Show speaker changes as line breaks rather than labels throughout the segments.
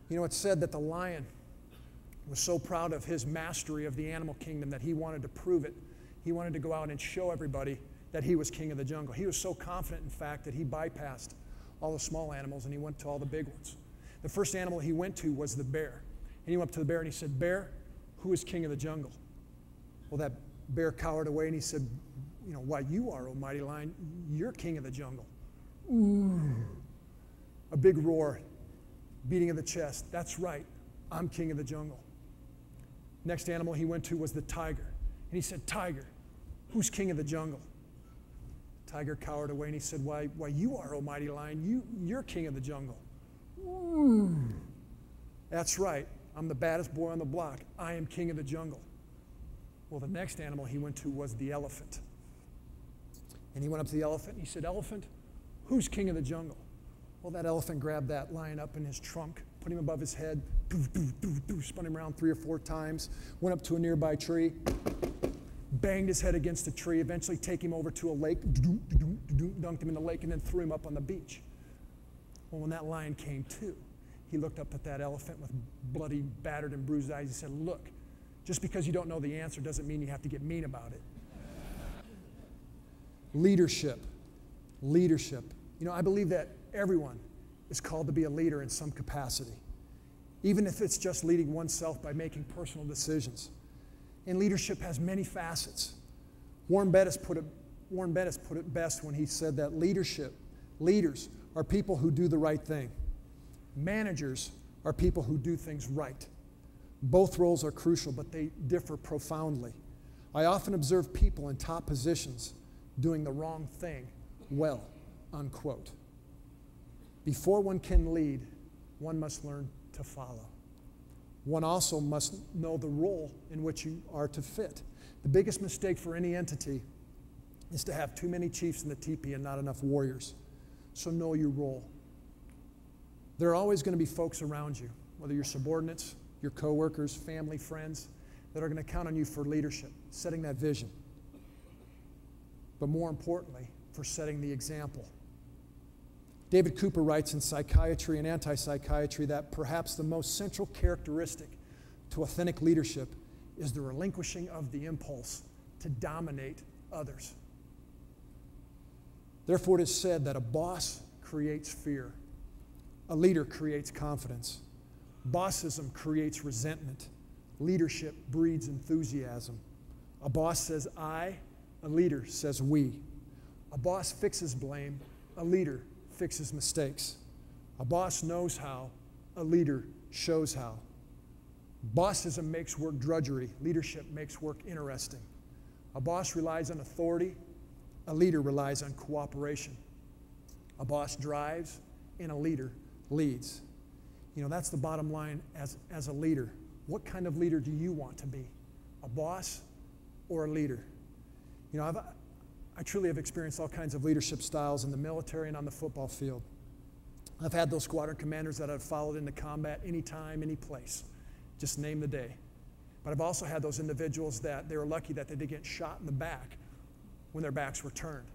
You know, it's said that the lion was so proud of his mastery of the animal kingdom that he wanted to prove it. He wanted to go out and show everybody that he was king of the jungle. He was so confident, in fact, that he bypassed all the small animals and he went to all the big ones. The first animal he went to was the bear. And he went up to the bear and he said, "Bear, who is king of the jungle?" Well, that bear cowered away and he said, "You know, why, you are, O mighty lion. You're king of the jungle." Ooh. A big roar, beating of the chest. "That's right, I'm king of the jungle." Next animal he went to was the tiger. And he said, "Tiger, who's king of the jungle?" Tiger cowered away and he said, Why, you are, O mighty lion. You're king of the jungle." Ooh. "That's right, I'm the baddest boy on the block. I am king of the jungle." Well, the next animal he went to was the elephant. And he went up to the elephant and he said, "Elephant, who's king of the jungle?" Well, that elephant grabbed that lion up in his trunk, put him above his head, spun him around 3 or 4 times, went up to a nearby tree, banged his head against a tree, eventually take him over to a lake, dunked him in the lake, and then threw him up on the beach. Well, when that lion came to, he looked up at that elephant with bloody, battered, and bruised eyes. He said, "Look, just because you don't know the answer doesn't mean you have to get mean about it." Leadership. Leadership. You know, I believe that everyone is called to be a leader in some capacity, even if it's just leading oneself by making personal decisions. And leadership has many facets. Warren Bettis put it best when he said that leaders are people who do the right thing. Managers are people who do things right. Both roles are crucial, but they differ profoundly. I often observe people in top positions doing the wrong thing well, unquote. Before one can lead, one must learn to follow. One also must know the role in which you are to fit. The biggest mistake for any entity is to have too many chiefs in the teepee and not enough warriors. So know your role. There are always going to be folks around you, whether your subordinates, your coworkers, family, friends, that are going to count on you for leadership, setting that vision. But more importantly, for setting the example. David Cooper writes in Psychiatry and Anti-Psychiatry that perhaps the most central characteristic to authentic leadership is the relinquishing of the impulse to dominate others. Therefore, it is said that a boss creates fear. A leader creates confidence. Bossism creates resentment. Leadership breeds enthusiasm. A boss says I, a leader says we. A boss fixes blame, a leader fixes mistakes. A boss knows how, a leader shows how. Bossism makes work drudgery, leadership makes work interesting. A boss relies on authority, a leader relies on cooperation. A boss drives, and a leader leads. You know, that's the bottom line as a leader. What kind of leader do you want to be? A boss or a leader? You know, I truly have experienced all kinds of leadership styles in the military and on the football field. I've had those squadron commanders that I've followed into combat anytime, any place. Just name the day. But I've also had those individuals that they were lucky that they did get shot in the back when their backs were turned.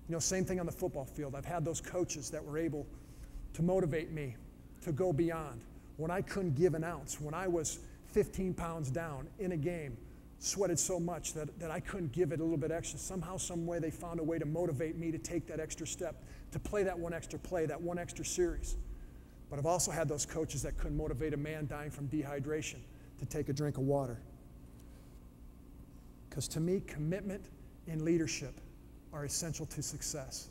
You know, same thing on the football field. I've had those coaches that were able to motivate me to go beyond. When I couldn't give an ounce, when I was 15 pounds down in a game, sweated so much that I couldn't give it a little bit extra. Somehow, some way, they found a way to motivate me to take that extra step, to play that one extra play, that one extra series. But I've also had those coaches that couldn't motivate a man dying from dehydration to take a drink of water. Because to me, commitment and leadership are essential to success.